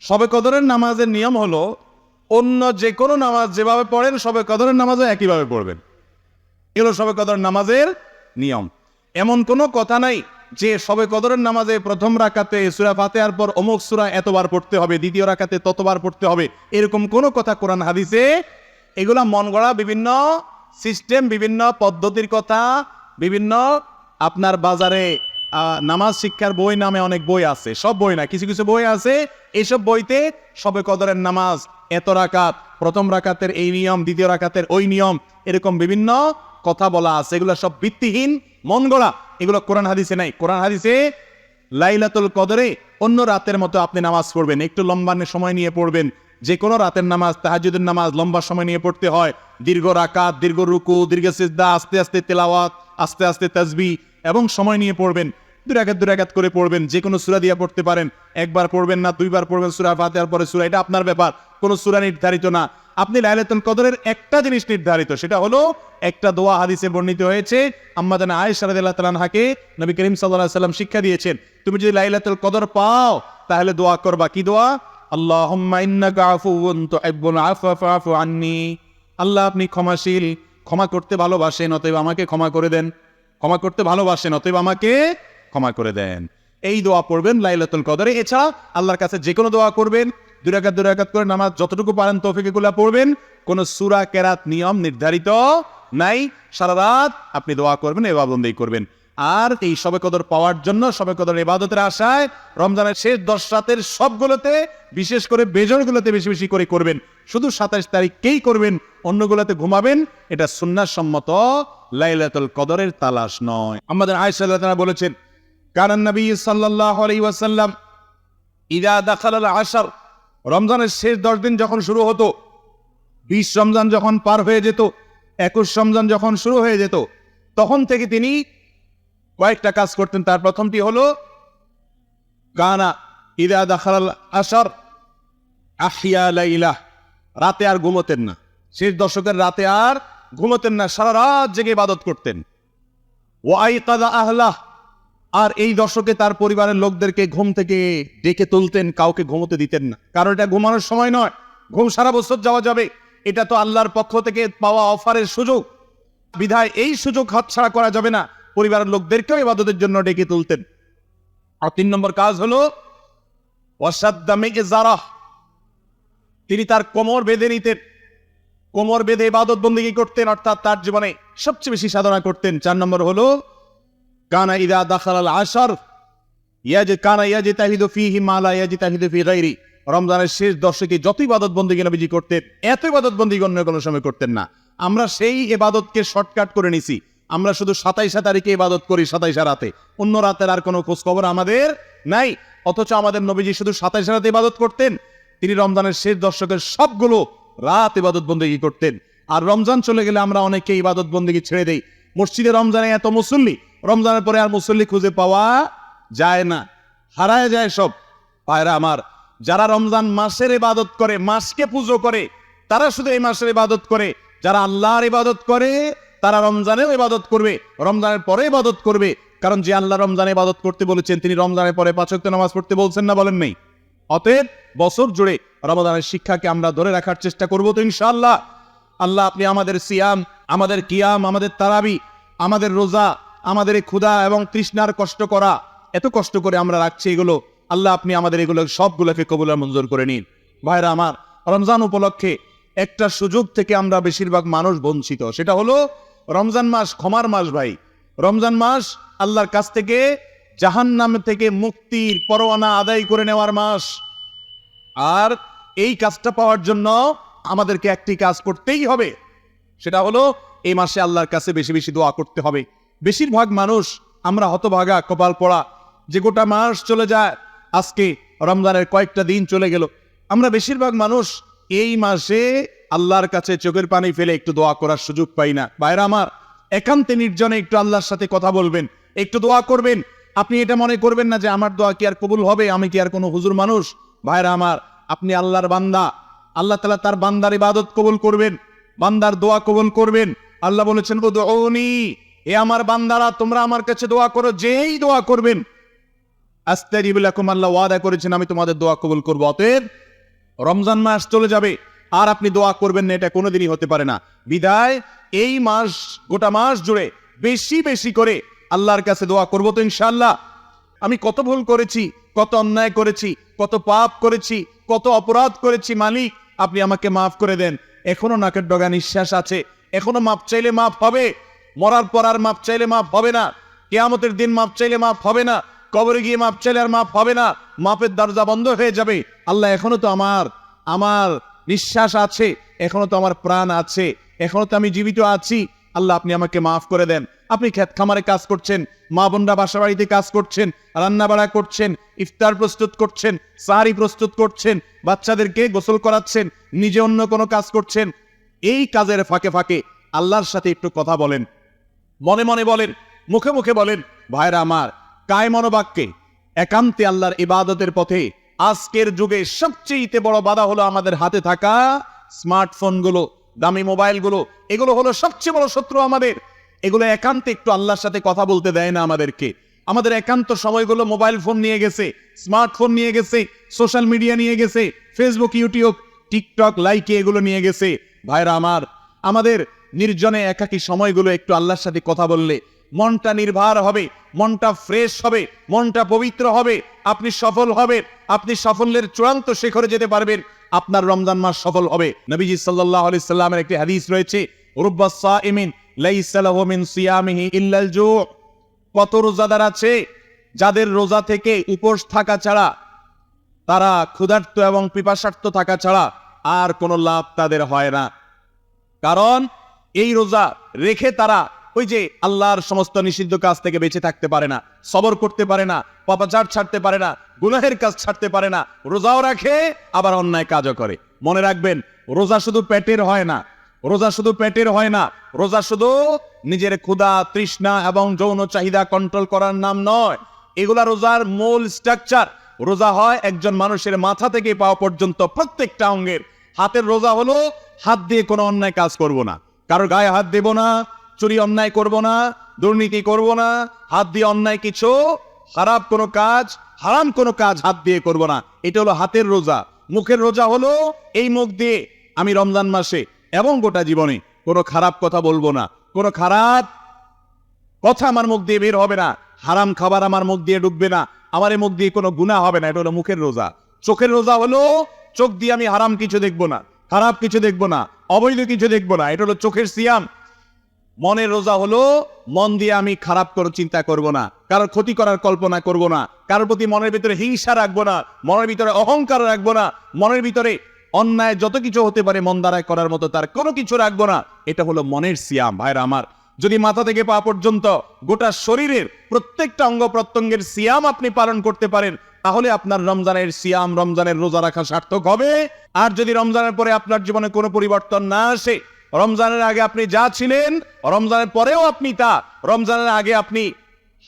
শবে কদরের নামাজের নিয়ম হলো অন্য যে কোনো নামাজ যেভাবে পড়েন শবে কদরের নামাজও একইভাবে পড়বেন। এগুলো শবে কদরের নামাজের নিয়ম। এমন কোনো কথা নাই যে শবে কদরের নামাজে প্রথম রাকাতে সূরা ফাতিহার পর অমুক সূরা এতবার পড়তে হবে, দ্বিতীয় রাকাতে ততবার পড়তে হবে, এরকম কোনো কথা কোরআন হাদিসে। এগুলা মন গড়া বিভিন্ন সিস্টেম, বিভিন্ন পদ্ধতির কথা, বিভিন্ন আপনার বাজারে নামাজ শিক্ষার বই নামে অনেক বই আছে, সব বই না, কিছু কিছু বই আছে। এইসব বইতে শবে কদরের নামাজ এত রাকাত, প্রথম রাকাতের এই নিয়ম, দ্বিতীয় রাকাতের ওই নিয়ম, এরকম বিভিন্ন কথা বলা আছে। এগুলো সব ভিত্তিহীন, মন গড়া, এগুলো কোরআন হাদিসে নাই। কোরআন হাদিসে লাইলাতুল কদরে অন্য রাতের মতো আপনি নামাজ পড়বেন, একটু লম্বা সময় নিয়ে পড়বেন। যে কোনো রাতের নামাজ, তাহাজ্জুদের নামাজ লম্বা সময় নিয়ে পড়তে হয়। দীর্ঘ রাকাত, দীর্ঘ রুকু, দীর্ঘ সিজদা, আস্তে আস্তে তেলাওয়াত, আস্তে আস্তে তাসবিহ এবং সময় নিয়ে পড়বেন। দুই রাকাত করে পড়বেন। যে কোনো সূরা দিয়ে পড়তে পারেন, একবার পড়বেন না দুইবার পড়বেন সূরা ফাতিহার পরে সূরা, এটা আপনার ব্যাপার। কোনো সূরা নির্ধারিত না। আপনি লাইলাতুল কদরের একটা জিনিস নির্ধারিত, সেটা হলো একটা দোয়া হাদিসে বর্ণিত হয়েছে। আম্মা জানা আয়েশা রাদিয়াল্লাহু তাআলা আনহাকে নবী করিম সাল্লাল্লাহু আলাইহি সাল্লাম শিক্ষা দিয়েছেন, তুমি যদি লাইলাতুল কদর পাও তাহলে দোয়া করবা। কি দোয়া? আল্লাহুম্মা ইন্নাকা আফুউন তুহিব্বুল আফওয়া ফা'ফু আন্নী। আল্লাহ আপনি ক্ষমাশীল, ক্ষমা করতে ভালোবাসেন, অতএব আমাকে ক্ষমা করে দেন। ক্ষমা করতে ভালোবাসেন, অতএব আমাকে ক্ষমা করে দেন। এই দোয়া পড়বেন লাইলাতুল কদরে। এছাড়া আল্লাহর কাছে যে কোনো দোয়া করবেন, দুই রাকাত করে নামাজ যতটুকু পারেন তৌফিকগুলো পড়বেন। কোন সূরা কেরাত নিয়ম নির্ধারিত নাই। সারা রাত আপনি দোয়া করবেন, ইবাদত করবেন। আর এই শবে কদর পাওয়ার জন্য, শবে কদর ইবাদতের আশায় রমজানের শেষ 10 রাতের সবগুলোতে, বিশেষ করে বেজরগুলোতে বেশি বেশি করে করবেন। শুধু 27 তারিখকেই করবেন, অন্যগুলোতে ঘুমাবেন। এটা সুন্নাহ সম্মত লাইলাতুল কদরের তালাশ নয়। আমাদের আয়েশা রাদিয়াল্লাহু তাআলা বলেছেন, কানান নবী সাল্লাল্লাহু আলাইহি ওয়াসাল্লাম ইযা দাখালাল আশর, রমজানের শেষ 10 দিন যখন শুরু হতো, 20 রমজান যখন পার হয়ে যেত, 21 রমজান যখন শুরু হয়ে যেত, তখন থেকে তিনি কয়েকটা কাজ করতেন। তার প্রথমটি হলো কানা ইযা দাখালাল আশর আহিয়া লাইলা, রাতে আর ঘুমোতেন না। শেষ দশকের রাতে আর ঘুমোতেন না, সারা রাত জেগে ইবাদত করতেন। ওয়া আইকাযা আহলাহ, আর এই দশকে তার পরিবারের লোকদেরকে ঘুম থেকে ডেকে তুলতেন, কাউকে ঘুমোতে দিতেন না। কারণ এটা ঘুমানোর সময় নয়, ঘুম সারা বছর যাওয়া যাবে, এটা তো আল্লাহর পক্ষ থেকে পাওয়া অফারের সুযোগ, বিধায় এই সুযোগ হাতছাড়া করা যাবে না। পরিবারের লোকদেরকেও ইবাদতের জন্য ডেকে তুলতেন। আর 3 নম্বর কাজ হলো ওয়াসাদ্দা মিযজারাহ, তিনি তার কোমর বেঁধে নিতেন, কোমর বেঁধে ইবাদত বন্দেগী করতেন, অর্থাৎ তার জীবনে সবচেয়ে বেশি সাধনা করতেন। 4 নম্বর হলো কানা ইযা দাখালাল আশর কানা ইয়াজতাহিদু ফীহি মা লা ইয়াজতাহিদু ফী গায়রি, রমজানের শেষ দশকে যত ইবাদত বন্দেগী নবীজি করতেন, এত ইবাদত বন্দেগী অন্য কোনো সময় করতেন না। আমরা সেই ইবাদতকে শর্টকাট করে নিছি। আমরা শুধু 27 তারিখে ইবাদত করি, 27 রাতে, অন্য রাতের আর কোনো খোঁজ খবর আমাদের নাই। অথচ আমাদের নবীজি শুধু 27 রাতে ইবাদত করতেন। তিনি রমজানের শেষ দশকের সবগুলো রাত ইবাদত বন্দেগী করতেন। আর রমজান চলে গেলে আমরা অনেকে ইবাদত বন্দেগী ছেড়ে দেই। মসজিদে রমজানে এত মুসল্লি, রমজানের পরে আর মুসল্লি খুঁজে পাওয়া যায় না, হারায় যায় সব। ভাইরা আমার, যারা রমজান মাসের ইবাদত করে, মাসকে পুজো করে, তারা শুধু এই মাসের ইবাদত করে। যারা আল্লাহর ইবাদত করে তারা রমজানেও ইবাদত করবে, রমজানের পরে ইবাদত করবে। কারণ যে আল্লাহ রমজানে ইবাদত করতে বলেছেন, তিনি রমজানের পরে 5 ওয়াক্ত নামাজ পড়তে বলছেন না, বলেন নেই? অতএব বছর জুড়ে রমজানের শিক্ষাকে আমরা ধরে রাখার চেষ্টা করব তো ইনশাআল্লাহ। আল্লাহ আপনি আমাদের সিয়াম, আমাদের কিয়াম, আমাদের তারাবি, আমাদের রোজা, আমাদের এই ক্ষুধা এবং তৃষ্ণার কষ্ট করা, এত কষ্ট করে আমরা রাখছি এগুলো, আল্লাহ আপনি আমাদের এগুলো সবগুলোকে কবুল আর মঞ্জুর করে নিন। ভাইরা আমার, রমজান উপলক্ষে একটা সুযোগ থেকে আমরা বেশিরভাগ মানুষ বঞ্চিত, সেটা হলো রমজান মাস ক্ষমার মাস। ভাই, রমজান মাস আল্লাহর কাছ থেকে জাহান্নাম থেকে মুক্তির পরোয়ানা আদায় করে নেওয়ার মাস। আর এই কাজটা পাওয়ার জন্য আমাদেরকে একটি কাজ করতেই হবে, সেটা হলো এই মাসে আল্লাহর কাছে বেশি বেশি দোয়া করতে হবে। বেশিরভাগ মানুষ আমরা হতভাগা, কপাল পড়া, যে গোটা মাস চলে যায়, আজকে রমজানের কয়েকটা দিন চলে গেল, আমরা বেশিরভাগ মানুষ এই মাসে আল্লাহর কাছে চোখের পানি ফেলে একটু দোয়া করার সুযোগ পাই না। ভাইরা আমার, একান্তে নির্জনে একটু আল্লাহর সাথে কথা বলবেন, একটু দোয়া করবেন। আপনি এটা মনে করবেন না যে আমার দোয়া কি আর কবুল হবে, আমি কি আর কোনো হুজুর মানুষ? ভাইরা আমার, আপনি আল্লাহর বান্দা, আল্লাহ তাআলা তার বান্দার ইবাদত কবুল করবেন, বান্দার দোয়া কবুল করবেন। আল্লাহ বলেছেন, উদউনি, এ আমার বান্দারা তোমরা আমার কাছে দোয়া করো। যেই দোয়া করবেন আস্তাজিবু লাকুম, আল্লাহ ওয়াদা করেছেন আমি তোমাদের দোয়া কবুল করব। অতএব রমজান মাস চলে যাবে আর আপনি দোয়া করবেন না, এটা কোনোদিনই হতে পারে না। বিদায় এই মাস, গোটা মাস জুড়ে বেশি বেশি করে আল্লাহর কাছে দোয়া করবো তো ইনশাআল্লাহ। আমি কত ভুল করেছি, কত অন্যায় করেছি, কত পাপ করেছি, কত অপরাধ করেছি, মালিক আপনি আমাকে মাফ করে দেন। এখনো নাকের ডগা নিঃশ্বাস আছে, এখনো মাপ চাইলে মাফ হবে। মরার পর আর মাপ চাইলে মাফ হবে না, কিয়ামতের দিন মাপ চাইলে মাফ হবে না, কবরে গিয়ে মাপ চাইলে আর মাফ হবে না, মাপের দরজা বন্ধ হয়ে যাবে। আল্লাহ এখনো তো আমার নিঃশ্বাস আছে, এখনো তো আমার প্রাণ আছে, এখনো তো আমি জীবিত আছি। আল্লাহ আপনি আমাকে মাফ করে দেন। আপনি ক্ষেত খামারে কাজ করছেন, মা বোনরা বাসা বাড়িতে কাজ করছেন, রান্না বাড়া করছেন, ইফতার প্রস্তুত করছেন, সাহারি প্রস্তুত করছেন, বাচ্চাদেরকে গোসল করাচ্ছেন, নিজে অন্য কোনো কাজ করছেন। এই কাজের ফাঁকে ফাঁকে আল্লাহর সাথে একটু কথা বলেন, মনে মনে বলেন, মুখে মুখে বলেন। ভাইরা আমার, কায় মনোবাক্যে একান্তে আল্লাহর ইবাদতের পথে আজকের যুগে সবচেয়ে বড় বাধা হলো আমাদের হাতে থাকা স্মার্টফোনগুলো, দামি মোবাইলগুলো। এগুলো হলো সবচেয়ে বড় শত্রু আমাদের। এগুলো একান্তে একটু আল্লাহর সাথে কথা বলতে দেয় না আমাদেরকে। আমাদের একান্ত সময়গুলো মোবাইল ফোন নিয়ে গেছে, স্মার্টফোন নিয়ে গেছে, সোশ্যাল মিডিয়া নিয়ে গেছে, ফেসবুক, ইউটিউব, টিকটক, লাইকে এগুলো নিয়ে গেছে। ভাইরা আমার, আমাদের নির্জনে একাকী সময়গুলো একটু আল্লাহর সাথে কথা বললে মনটা নির্ভার হবে, মনটা ফ্রেশ হবে, মনটা পবিত্র হবে, আপনি সফল হবেন, আপনি সাফল্যের চূড়ান্ত শিখরে যেতে পারবেন, আপনার রমজান মাস সফল হবে। নবীজি সাল্লাল্লাহু আলাইহি সাল্লামের একটি হাদিস রয়েছে, রুব্বাস সাইমিন লাইসা লাহু মিন সিয়ামিহি ইল্লাল জু'। কত রোজাদার আছে যাদের রোজা থেকে উপোস থাকা ছাড়া, তারা ক্ষুধার্ত এবং পিপাসার্ত থাকা ছাড়া আর কোনো লাভ তাদের হয় না। কারণ এই রোজা রেখে তারা ওই যে আল্লাহর সমস্ত নিষিদ্ধ কাজ থেকে বেঁচে থাকতে পারে না, সবর করতে পারে না, পাপাচার ছাড়তে পারে না, গুনাহের কাজ ছাড়তে পারে না। রোজাও রাখে আবার অন্যায় কাজও করে। মনে রাখবেন, রোজা শুধু পেটের হয় না, রোজা শুধু পেটের হয় না, রোজা শুধু নিজের ক্ষুধা, তৃষ্ণা এবং যৌন চাহিদা কন্ট্রোল করার নাম নয়। এগুলা রোজার মূল স্ট্রাকচার। রোজা হয় একজন মানুষের মাথা থেকে পাওয়া পর্যন্ত প্রত্যেকটা অঙ্গের। হাতের রোজা হলো হাত দিয়ে কোনো অন্যায় কাজ করব না, কারো গায়ে হাত দেব না, চুরি অন্যায় করব না, দুর্নীতি করব না, হাত দিয়ে অন্যায় কিছু খারাপ কোনো কাজ, হারাম কোনো কাজ হাত দিয়ে করব না। এটা হলো হাতের রোজা। মুখের রোজা হলো এই মুখ দিয়ে আমি রমজান মাসে এবং গোটা জীবনে কোনো খারাপ কথা বলবো না, কোনো খারাপ কথা আমার মুখ দিয়ে বের হবে না, হারাম খাবার আমার মুখ দিয়ে ঢুকবে না, আমার এই মুখ দিয়ে কোনো গুনাহ হবে না। এটা হলো মুখের রোজা। চোখের রোজা হলো চোখ দিয়ে আমি হারাম কিছু দেখবো না, খারাপ কিছু দেখবো না, অবৈধ কিছু দেখবো না। এটা হলো চোখের সিয়াম। মনের রোজা হলো মন দিয়ে আমি খারাপ কোনো চিন্তা করব না, কারোর ক্ষতি করার কল্পনা করব না, কারোর প্রতি মনের ভিতরে হিংসা রাখবো না, মনের ভিতরে অহংকার রাখবো না, মনের ভিতরে অন্যায় যত কিছু হতে পারে মন দ্বারায় করার মতো তার কোনো কিছু রাখবো না। এটা হলো মনের সিয়াম। ভাইরা আমার, যদি মাথা থেকে পা পর্যন্ত গোটা শরীরের প্রত্যেকটা অঙ্গ প্রত্যঙ্গের সিয়াম আপনি পালন করতে পারেন, তাহলে আপনার রমজানের সিয়াম, রমজানের রোজা রাখা সার্থক হবে। আর যদি রমজানের পরে আপনার জীবনে কোনো পরিবর্তন না আসে, রমজানের আগে আপনি যা ছিলেন রমজানের পরেও আপনি তা, রমজানের আগে আপনি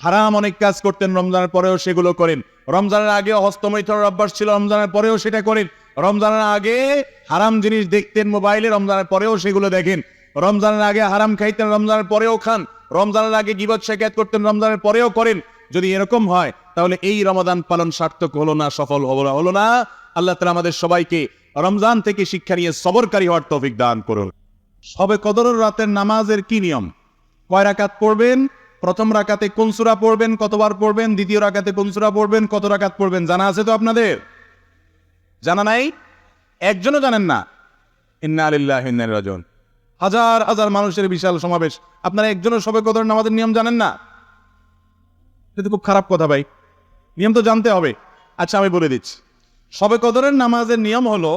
হারাম অনেক কাজ করতেন, রমজানের পরেও সেগুলো করেন, রমজানের আগে হস্তমৈথুনের অভ্যাস ছিল, রমজানের পরেও সেটা করেন, রমজানের আগে হারাম জিনিস দেখতেন মোবাইলে, রমজানের পরেও সেগুলো দেখেন, রমজানের আগে হারাম খাইতেন, রমজানের পরেও খান, রমজানের আগে গীবত শিকায়াত করতেন, রমজানের পরেও করেন। যদি এরকম হয় তাহলে এই রমাদান পালন সার্থক হলো না, সফল হলো না। আল্লাহ তাআলা আমাদের সবাইকে রমজান থেকে শিক্ষা নিয়ে সবরকারী হওয়ার তৌফিক দান করুন। শবে কদরের রাতের নামাজের কি নিয়ম? কয় রাকাত পড়বেন? প্রথম রাকাতে কোন সূরা পড়বেন, কতবার পড়বেন? দ্বিতীয় রাকাতে কোন সূরা পড়বেন, কত রাকাত পড়বেন? জানা আছে তো আপনাদের? জানা নাই? একজনও জানেন না? ইন্না লিল্লাহি ওয়া ইন্না ইলাইহি রাজিউন। হাজার হাজার মানুষের বিশাল সমাবেশ, আপনারা একজনও শবে কদরের নামাজের নিয়ম জানেন না? এটা খুব খারাপ কথা ভাই, নিয়ম তো জানতে হবে। আচ্ছা আমি বলে দিচ্ছি। শবে কদরের নামাজের নিয়ম হলো,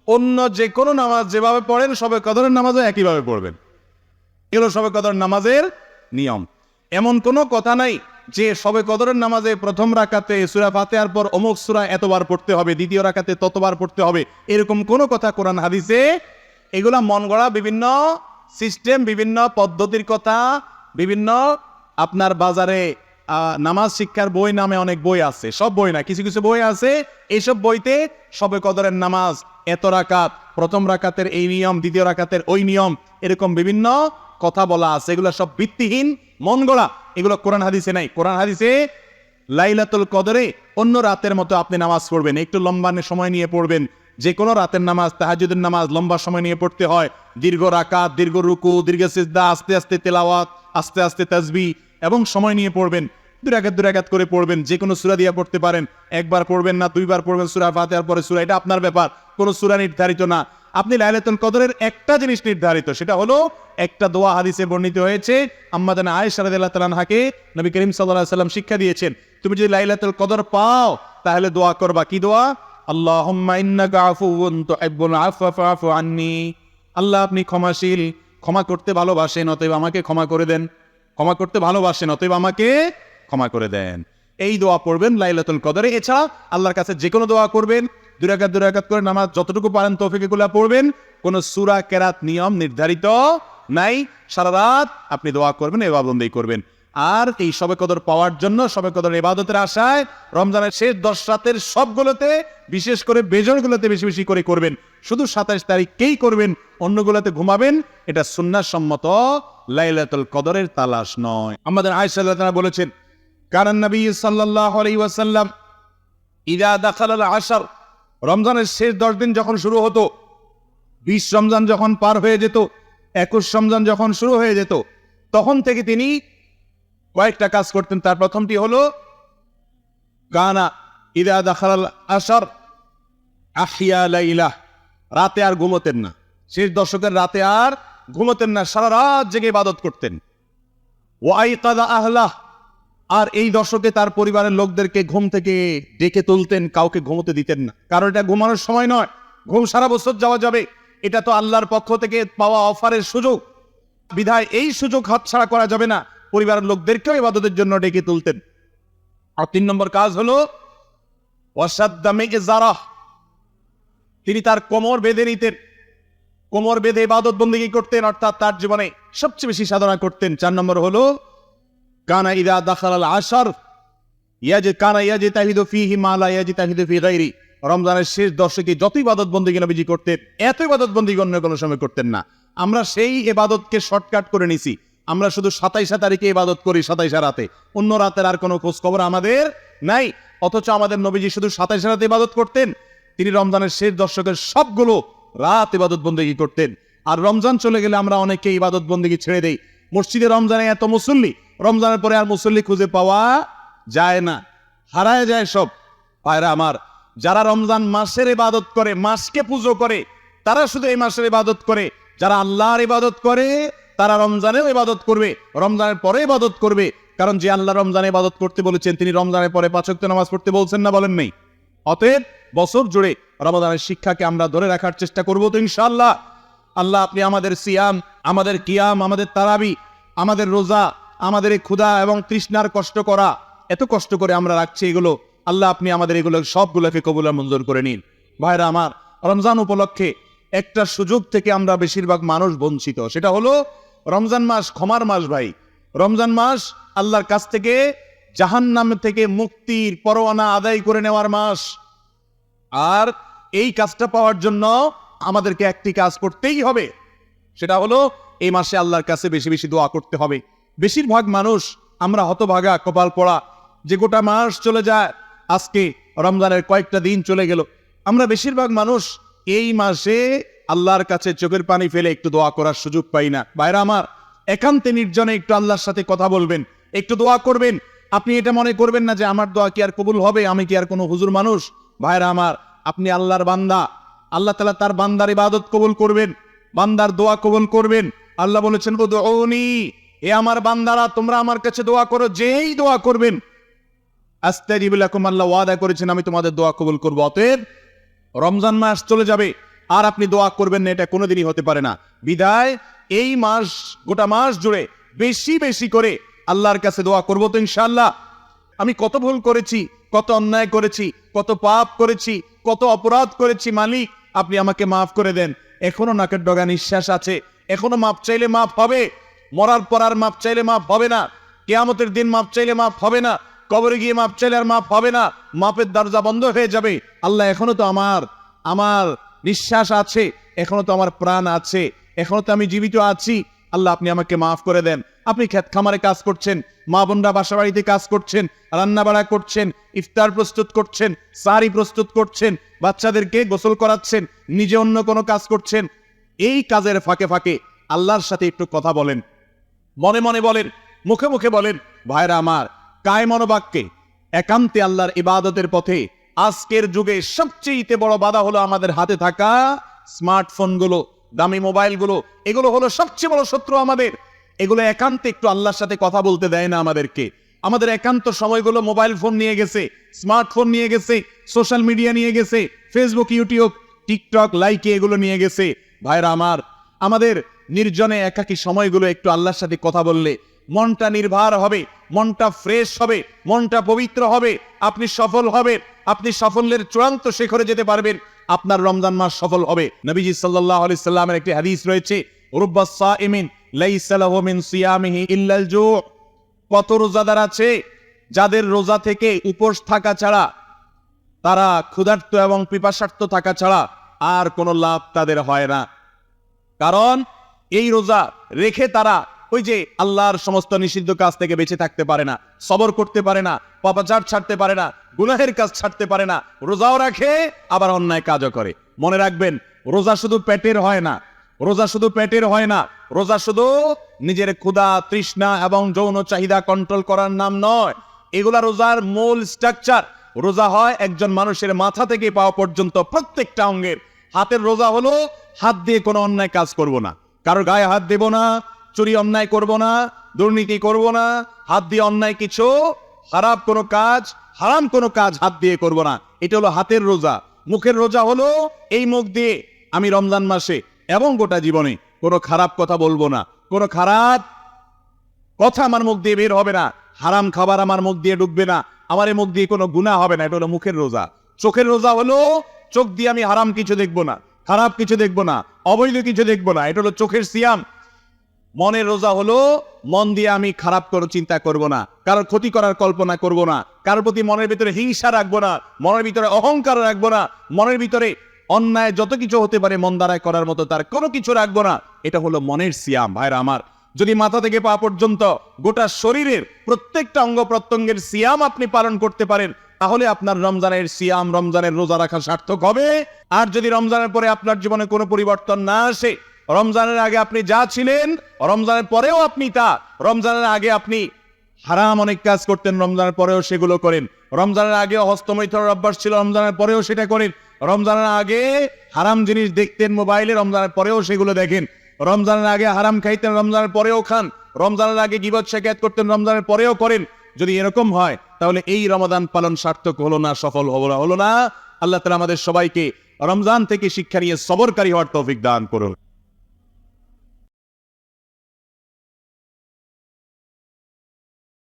অন্য যে কোনো নামাজ যেভাবে পড়েন শবে কদরের নামাজও একইভাবে পড়বেন। এগুলো শবে কদর নামাজের নিয়ম। এমন কোনো কথা নাই যে শবে কদরের নামাজে প্রথম রাকাতে সূরা ফাতিহার পর অমুক সূরা এতবার পড়তে হবে, দ্বিতীয় রাকাতে ততবার পড়তে হবে, এরকম কোনো কথা কোরআন হাদিসে। এগুলা মন গড়া বিভিন্ন সিস্টেম, বিভিন্ন পদ্ধতির কথা, বিভিন্ন আপনার বাজারে নামাজ শিক্ষার বই নামে অনেক বই আছে, সব বই না, কিছু কিছু বই আছে। এইসব বইতে শবে কদরের নামাজ এত রাকাত, প্রথম রাকাতের এই নিয়ম, দ্বিতীয় রাকাতের ওই নিয়ম, এরকম বিভিন্ন কথা বলা আছে। এগুলো সব ভিত্তিহীন, মন গড়া, এগুলো কোরআন হাদিসে নাই। কোরআন হাদিসে লাইলাতুল কদরে অন্য রাতের মতো আপনি নামাজ পড়বেন, একটু লম্বা সময় নিয়ে পড়বেন। যে কোনো রাতের নামাজ, তাহাজ্জুদের নামাজ লম্বা সময় নিয়ে পড়তে হয়। দীর্ঘ রাকাত, দীর্ঘ রুকু, দীর্ঘ সিজদা, আস্তে আস্তে তেলাওয়াত, আস্তে আস্তে তাসবিহ এবং সময় নিয়ে পড়বেন। দুই রাকাত করে পড়বেন। যে কোনো সূরা দিয়ে পড়তে পারেন। একবার পড়বেন না, দুইবার পড়বেন সূরা ফাতিহার পরে সূরা, এটা আপনার ব্যাপার। কোনো সূরা নির্ধারিত না। আপনি লাইলাতুল কদরের একটা জিনিস নির্ধারিত, সেটা হলো একটা দোয়া হাদিসে বর্ণিত হয়েছে। আম্মা জানা আয়েশা রাদিয়াল্লাহু তাআলা আনহাকে নবী করিম সাল্লাল্লাহু আলাইহি সাল্লাম শিক্ষা দিয়েছেন, তুমি যদি লাইলাতুল কদর পাও তাহলে দোয়া করবা। কি দোয়া? আল্লাহুম্মা ইন্নাকা আফুউন তুহিব্বুল আফওয়া ফা'ফু আন্নী। আল্লাহ আপনি ক্ষমাশীল, ক্ষমা করতে ভালোবাসেন, অতএব আমাকে ক্ষমা করে দেন। ক্ষমা করতে ভালোবাসেন, অতএব আমাকে ক্ষমা করে দেন। এই দোয়া পড়বেন লাইলাতুল কদরে। এছাড়া আল্লাহর কাছে যে কোনো দোয়া করবেন। দুই রাকাত করে নামাজ যতটুকু পারেন তৌফিকুল্লাহ পড়বেন। কোন সূরা কেরাত নিয়ম নির্ধারিত নাই। সারা রাত আপনি দোয়া করবেন, ইবাদত করবেন। আর এই শবে কদর পাওয়ার জন্য, শবে কদর ইবাদতের আশায় রমজানের শেষ 10 রাতের সবগুলোতে, বিশেষ করে বেজরগুলোতে বেশি বেশি করে করবেন। শুধু 27 তারিখকেই করবেন, অন্যগুলোতে ঘুমাবেন। এটা সুন্নাহ সম্মত লাইলাতুল কদরের তালাশ নয়। আমাদের আয়েশা রাদিয়াল্লাহু তাআলা বলেছেন, কারণ নবী সাল্লাল্লাহু আলাইহি ওয়াসাল্লাম ইযা দাখালাল আশর, রমজানের শেষ 10 দিন যখন শুরু হতো, 20 রমজান যখন পার হয়ে যেত, 21 রমজান যখন শুরু হয়ে যেত, তখন থেকে তিনি কয়েকটা কাজ করতেন। তার প্রথমটি হলো কানা ইযা দাখালাল আশর আহিয়া লাইলা, রাতে আর ঘুমোতেন না। শেষ দশকের রাতে আর ঘুমোতেন না, সারা রাত জেগে ইবাদত করতেন। ওয়া আইকাযা আহলাহ, আর এই দশকে তার পরিবারের লোকদেরকে ঘুম থেকে ডেকে তুলতেন, কাউকে ঘুমোতে দিতেন না। কারণ এটা ঘুমানোর সময় নয়, ঘুম সারা বছর যাওয়া যাবে, এটা তো আল্লাহর পক্ষ থেকে পাওয়া অফারের সুযোগ। বিধায় এই সুযোগ হাতছাড়া করা যাবে না। পরিবারের লোকদেরকেও ইবাদতের জন্য ডেকে তুলতেন। আর 3 নম্বর কাজ হলো ওয়াসাদ্দামে ইজারাহ, তিনি তার কোমর বেঁধে নিতেন, কোমর বেঁধে ইবাদত বন্দেগী করতেন, অর্থাৎ তার জীবনে সবচেয়ে বেশি সাধনা করতেন। 4 নম্বর হলো কানা ইযা দাখালাল আশর ইয়াজতাহিদু ফীহি মা লা ইয়াজতাহিদু ফী গায়রি, রমজানের শেষ দশকে যত ইবাদত বন্দেগী নবীজি করতেন, এত ইবাদত বন্দেগী অন্য কোনো সময় করতেন না। আমরা সেই ইবাদতকে শর্টকাট করে নিছি। আমরা শুধু 27 তারিখে ইবাদত করি, 27 রাতে, অন্য রাতের আর কোনো খোঁজ খবর আমাদের নাই। অথচ আমাদের নবীজি শুধু 27 রাতে ইবাদত করতেন। তিনি রমজানের শেষ দশকের সবগুলো রাত ইবাদত বন্দেগী করতেন। আর রমজান চলে গেলে আমরা অনেকে ইবাদত বন্দেগী ছেড়ে দেই। মসজিদে রমজানে এত মুসল্লি, রমজানের পরে আর মুসল্লি খুঁজে পাওয়া যায় না, হারায় যায় সব। ভাইরা আমার, যারা রমজান মাসের ইবাদত করে, মাসকে পুজো করে, তারা শুধু এই মাসের ইবাদত করে। যারা আল্লাহর ইবাদত করে তারা রমজানেও ইবাদত করবে, রমজানের পরে ইবাদত করবে। কারণ যে আল্লাহ রমজানে ইবাদত করতে বলেছেন, তিনি রমজানের পরে 5 ওয়াক্ত নামাজ পড়তে বলছেন না, বলেন নেই? অতএব বছর জুড়ে রমজানের শিক্ষাকে আমরা ধরে রাখার চেষ্টা করবো তো ইনশাআল্লাহ। আল্লাহ আপনি আমাদের সিয়াম, আমাদের কিয়াম, আমাদের তারাবি, আমাদের রোজা, আমাদের এই ক্ষুধা এবং তৃষ্ণার কষ্ট করা, এত কষ্ট করে আমরা রাখছি এগুলো, আল্লাহ আপনি আমাদের এগুলো সবগুলোকে কবুল আর মঞ্জুর করে নিন। ভাইরা আমার, রমজান উপলক্ষে একটা সুযোগ থেকে আমরা বেশিরভাগ মানুষ বঞ্চিত, সেটা হলো রমজান মাস ক্ষমার মাস। ভাই, রমজান মাস আল্লাহর কাছ থেকে জাহান্নাম থেকে মুক্তির পরোয়ানা আদায় করে নেওয়ার মাস। আর এই কাজটা পাওয়ার জন্য আমাদেরকে একটি কাজ করতেই হবে, সেটা হলো এই মাসে আল্লাহর কাছে বেশি বেশি দোয়া করতে হবে। বেশিরভাগ মানুষ আমরা হতভাগা, কপাল পড়া, যে গোটা মাস চলে যায়, আজকে রমজানের কয়েকটা দিন চলে গেল, আমরা বেশিরভাগ মানুষ এই মাসে আল্লাহর কাছে চোখের পানি ফেলে একটু দোয়া করার সুযোগ পাই না। ভাইরা আমার, একান্তে নির্জনে একটু আল্লাহর সাথে কথা বলবেন, একটু দোয়া করবেন। আপনি এটা মনে করবেন না যে আমার দোয়া কি আর কবুল হবে, আমি কি আর কোনো হুজুর মানুষ? ভাইরা আমার, আপনি আল্লাহর বান্দা, আল্লাহ তাআলা তার বান্দার ইবাদত কবুল করবেন, বান্দার দোয়া কবুল করবেন। আল্লাহ বলেছেন, উদউনি, এ আমার বান্দারা তোমরা আমার কাছে দোয়া করো, যেই দোয়া করবেন আস্তাজিব লাকুম, আল্লাহ ওয়াদা করেছেন আমি তোমাদের দোয়া কবুল করব। অতএব রমজান মাস চলে যাবে আর আপনি দোয়া করবেন না, এটা কোনোদিনই হতে পারে না। বিদায় এই মাস, গোটা মাস জুড়ে বেশি বেশি করে আল্লাহর কাছে দোয়া করবো তো ইনশাআল্লাহ। আমি কত ভুল করেছি, কত অন্যায় করেছি, কত পাপ করেছি, কত অপরাধ করেছি, মালিক আপনি আমাকে মাফ করে দেন। এখনো নাকের ডগা নিঃশ্বাস আছে, এখনো মাপ চাইলে মাফ হবে। মরার পর আর মাপ চাইলে মাফ হবে না, কিয়ামতের দিন মাপ চাইলে মাফ হবে না, কবরে গিয়ে মাপ চাইলে আর মাফ হবে না, মাপের দরজা বন্ধ হয়ে যাবে। আল্লাহ এখনো তো আমার নিঃশ্বাস আছে, এখনো তো আমার প্রাণ আছে, এখনো তো আমি জীবিত আছি, আল্লাহ আপনি আমাকে মাফ করে দেন। আপনি ক্ষেত খামারে কাজ করছেন, মা বোনরা বাসা বাড়িতে কাজ করছেন, রান্না বাড়া করছেন, ইফতার প্রস্তুত করছেন, সাহারি প্রস্তুত করছেন, বাচ্চাদেরকে গোসল করাচ্ছেন, নিজে অন্য কোনো কাজ করছেন। এই কাজের ফাঁকে ফাঁকে আল্লাহর সাথে একটু কথা বলেন, মনে মনে বলেন, মুখে মুখে বলেন। ভাইরা আমার, কায় মনোবাক্যে একান্তে আল্লাহর ইবাদতের পথে আজকের যুগে সবচেয়ে বড় বাধা হলো আমাদের হাতে থাকা স্মার্টফোনগুলো, দামি মোবাইলগুলো। এগুলো হলো সবচেয়ে বড় শত্রু আমাদের। এগুলো একান্তে একটু আল্লাহর সাথে কথা বলতে দেয় না আমাদেরকে। আমাদের একান্ত সময়গুলো মোবাইল ফোন নিয়ে গেছে, স্মার্টফোন নিয়ে গেছে, সোশ্যাল মিডিয়া নিয়ে গেছে, ফেসবুক, ইউটিউব, টিকটক, লাইকে এগুলো নিয়ে গেছে। ভাইরা আমার, আমাদের নির্জনে একাকী সময়গুলো একটু আল্লাহর সাথে কথা বললে মনটা নির্ভার হবে, মনটা ফ্রেশ হবে, মনটা পবিত্র হবে, আপনি সফল হবেন। আপনি সাফল্যের চূড়ান্ত শিখরে যেতে পারবেন, আপনার রমজান মাস সফল হবে। নবীজি সাল্লাল্লাহু আলাইহি সাল্লামের একটি হাদিস রয়েছে, রুব্বাস সাইমিন লাইসা লাহু মিন সিয়ামিহি ইল্লাল জু'। কত রোজাদার আছে যাদের রোজা থেকে উপোস থাকা ছাড়া, তারা ক্ষুধার্ত এবং পিপাসার্ত থাকা ছাড়া আর কোনো লাভ তাদের হয় না। কারণ এই রোজা রেখে তারা ওই যে আল্লাহর সমস্ত নিষিদ্ধ কাজ থেকে বেঁচে থাকতে পারে না, সবর করতে পারে না, পাপাচার ছাড়তে পারে না, গুনাহের কাজ ছাড়তে পারে না। রোজাও রাখে, আবার অন্যায় কাজও করে। মনে রাখবেন, রোজা শুধু পেটের হয় না, রোজা শুধু পেটের হয় না, রোজা শুধু নিজের ক্ষুধা, তৃষ্ণা এবং যৌন চাহিদা কন্ট্রোল করার নাম নয়। এগুলা রোজার মূল স্ট্রাকচার। রোজা হয় একজন মানুষের মাথা থেকে পাওয়া পর্যন্ত প্রত্যেকটা অঙ্গের। হাতের রোজা হলো হাত দিয়ে কোনো অন্যায় কাজ করব না, কারোর গায়ে হাত দেব না, চুরি অন্যায় করব না, দুর্নীতি করব না, হাত দিয়ে অন্যায় কিছু খারাপ কোনো কাজ, হারাম কোনো কাজ হাত দিয়ে করব না। এটা হলো হাতের রোজা। মুখের রোজা হলো এই মুখ দিয়ে আমি রমজান মাসে এবং গোটা জীবনে কোনো খারাপ কথা বলবো না, কোনো খারাপ কথা আমার মুখ দিয়ে বের হবে না, হারাম খাবার আমার মুখ দিয়ে ঢুকবে না, আমার এই মুখ দিয়ে কোনো গুনাহ হবে না। এটা হলো মুখের রোজা। চোখের রোজা হলো চোখ দিয়ে আমি হারাম কিছু দেখবো না, খারাপ কিছু দেখবো না, অবৈধ কিছু দেখবো না। এটা হলো চোখের সিয়াম। মনের রোজা হলো মন দিয়ে আমি খারাপ কোনো চিন্তা করব না, কারোর ক্ষতি করার কল্পনা করব না, কারোর প্রতি মনের ভিতরে হিংসা রাখবো না, মনের ভিতরে অহংকার রাখবো না, মনের ভিতরে অন্যায় যত কিছু হতে পারে মন দ্বারায় করার মতো তার কোনো কিছু রাখবো না। এটা হলো মনের সিয়াম। ভাইরা আমার, যদি মাথা থেকে পা পর্যন্ত গোটা শরীরের প্রত্যেকটা অঙ্গ প্রত্যঙ্গের সিয়াম আপনি পালন করতে পারেন, তাহলে আপনার রমজানের সিয়াম, রমজানের রোজা রাখা সার্থক হবে। আর যদি রমজানের পরে আপনার জীবনে কোনো পরিবর্তন না আসে, রমজানের আগে আপনি যা ছিলেন রমজানের পরেও আপনি তা, রমজানের আগে আপনি হারাম অনেক কাজ করতেন, রমজানের পরেও সেগুলো করেন, রমজানের আগে হস্তমৈথুনের অভ্যাস ছিল, রমজানের পরেও সেটা করেন, রমজানের আগে হারাম জিনিস দেখতেন মোবাইলে, রমজানের পরেও সেগুলো দেখেন, রমজানের আগে হারাম খাইতেন, রমজানের পরেও খান, রমজানের আগে গীবত শিকায়াত করতেন, রমজানের পরেও করেন। যদি এরকম হয় তাহলে এই রমাদান পালন সার্থক হলো না, সফল হলো না। আল্লাহ তাআলা আমাদের সবাইকে রমজান থেকে শিক্ষা নিয়ে সবরকারী হওয়ার তৌফিক দান করুন।